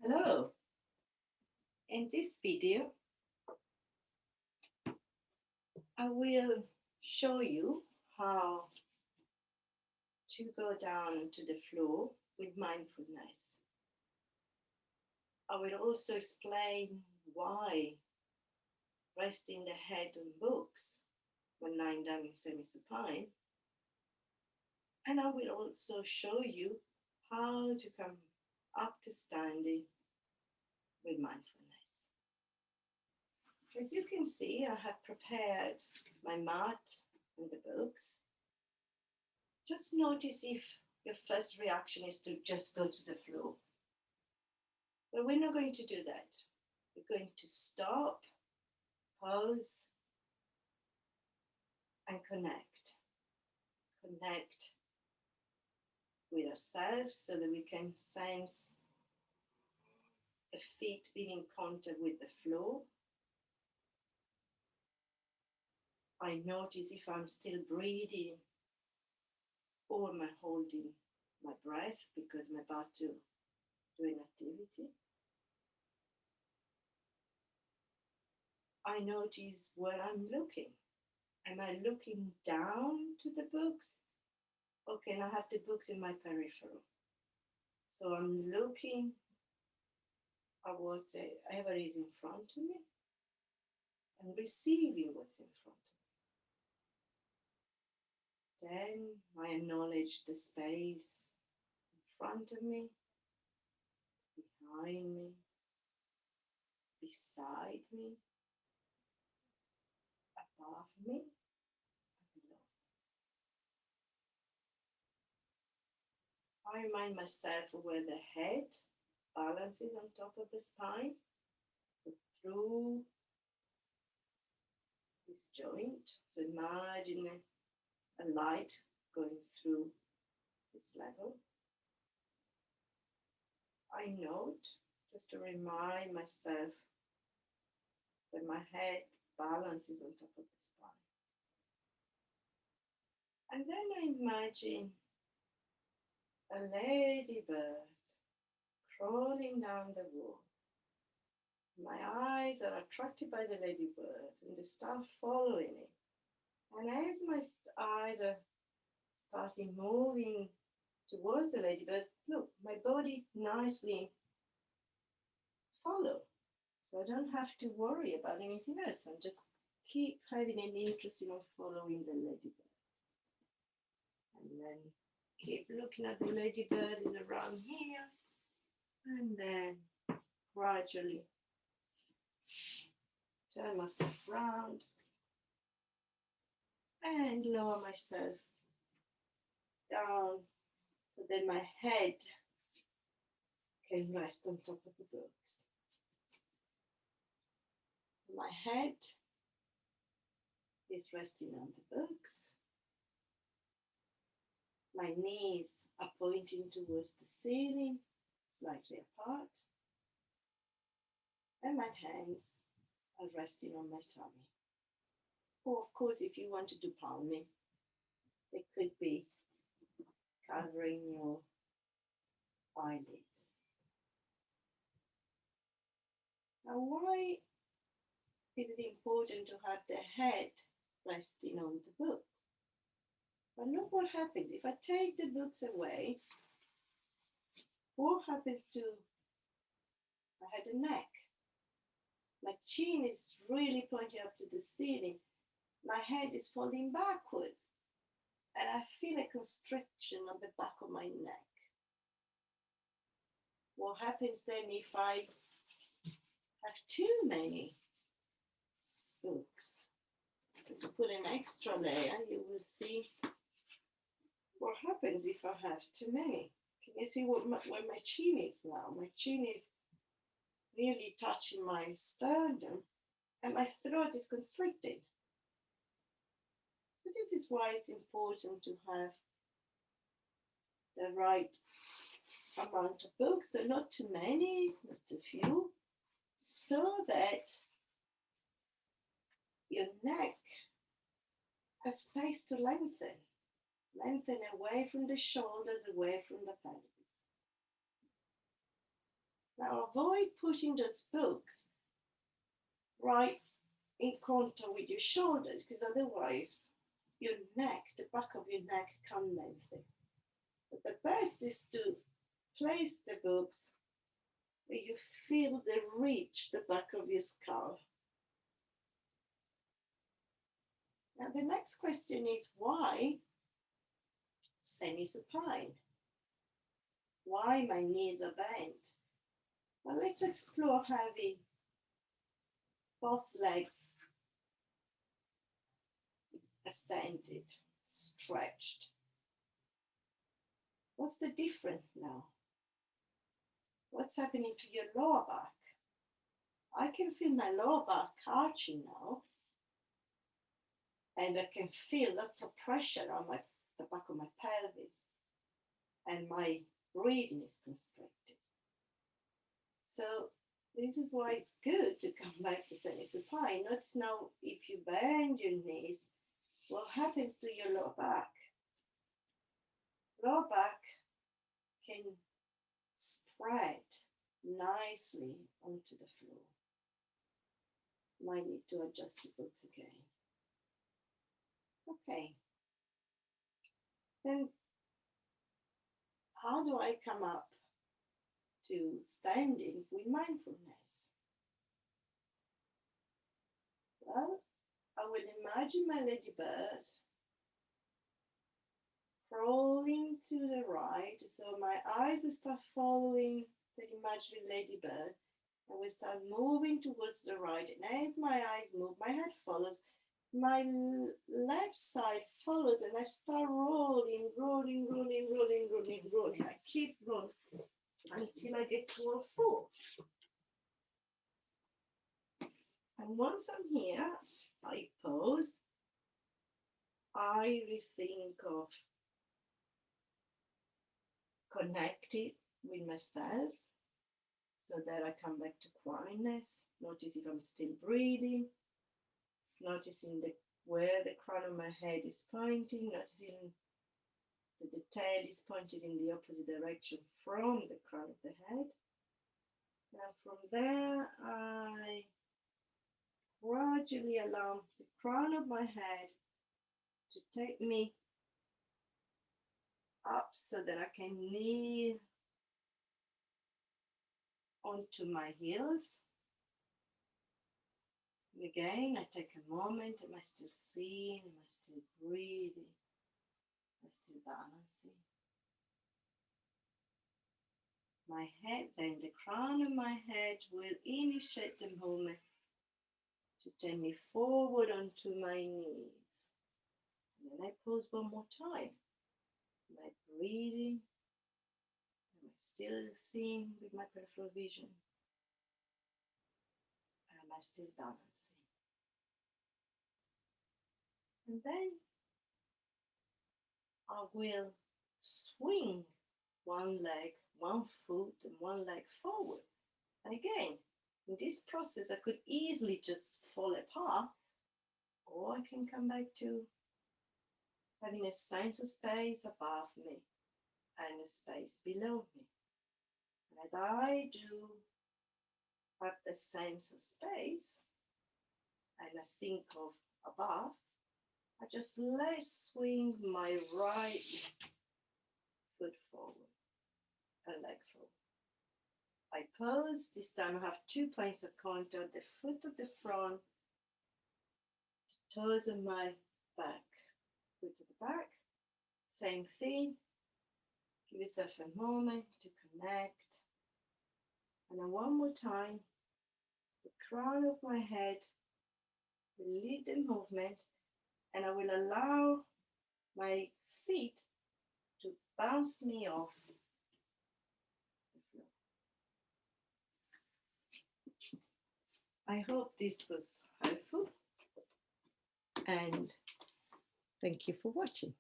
Hello, in this video I will show you how to go down to the floor with mindfulness. I will also explain why resting the head on books when lying down in semi-supine, and I will also show you how to come up to standing with mindfulness. As you can see, I have prepared my mat and the books. Just notice if your first reaction is to just go to the floor. But we're not going to do that. We're going to stop, pause, and connect. Connect with ourselves so that we can sense the feet being in contact with the floor. I notice if I'm still breathing or am I holding my breath because I'm about to do an activity. I notice where I'm looking. Am I looking down to the books? Okay, and I have the books in my peripheral. So I'm looking at whatever is in front of me and receiving what's in front of me. Then I acknowledge the space in front of me, behind me, beside me, above me, and below. I remind myself of where the head balances on top of the spine. So through this joint. So imagine a light going through this level. I note, just to remind myself, that my head balances on top of the spine. And then I imagine a ladybird crawling down the wall. My eyes are attracted by the ladybird and they start following it. And as my eyes are starting moving towards the ladybird, look, my body nicely follow. So I don't have to worry about anything else. I'm just keep having an interest in following the ladybird. And then keep looking at the ladybird is around here. And then gradually turn myself around and lower myself down so that my head can rest on top of the books. My head is resting on the books. My knees are pointing towards the ceiling, slightly apart. And my hands are resting on my tummy. Or of course, if you want to do palming, they could be covering your eyelids. Now, why is it important to have the head resting on the book? But look what happens. If I take the books away, what happens to my head and neck? My chin is really pointing up to the ceiling. My head is falling backwards. And I feel a constriction on the back of my neck. What happens then if I have too many books? So to put an extra layer, you will see what happens if I have too many. Can you see where my chin is now? My chin is nearly touching my sternum and my throat is constricted. So this is why it's important to have the right amount of books, so not too many, not too few, so that your neck has space to lengthen away from the shoulders, away from the pelvis. Now avoid putting those books right in contact with your shoulders, because otherwise your neck, the back of your neck, can't lengthen. But the best is to place the books where you feel they reach the back of your skull. Now the next question is, why semi-supine? Why my knees are bent? Well, let's explore having both legs extended, stretched. What's the difference now? What's happening to your lower back? I can feel my lower back arching now, and I can feel lots of pressure on the back of my pelvis, and my breathing is constricted. So this is why it's good to come back to semi-supine. Notice now, if you bend your knees, what happens to your lower back? Lower back can spread nicely onto the floor. Might need to adjust the books again. Okay. Then how do I come up to standing with mindfulness? Well, I will imagine my ladybird crawling to the right. So my eyes will start following the imaginary ladybird, and we start moving towards the right. And as my eyes move, my head follows, my left side follows, and I start rolling. I keep rolling until I get to a 4. And once I'm here, I pause. I rethink of connected with myself, so that I come back to quietness. Notice if I'm still breathing, noticing where the crown of my head is pointing, noticing that the tail is pointed in the opposite direction from the crown of the head. Now from there, I gradually allow the crown of my head to take me up so that I can kneel onto my heels. And again, I take a moment. Am I still seeing? Am I still breathing? Am I still balancing? My head, then the crown of my head will initiate the movement to take me forward onto my knees. And then I pause one more time. Am I breathing? Am I still seeing with my peripheral vision? Am I still balancing? And then I will swing one leg, one foot, and one leg forward. And again, in this process, I could easily just fall apart, or I can come back to having a sense of space above me and a space below me. And as I do have the sense of space, and I think of above, I just swing my right foot forward and leg forward. I pause. This time I have 2 points of contact, the foot at the front, toes of my back, foot at the back. Same thing. Give yourself a moment to connect. And then one more time, the crown of my head will lead the movement, and I will allow my feet to bounce me off the floor. I hope this was helpful, and thank you for watching.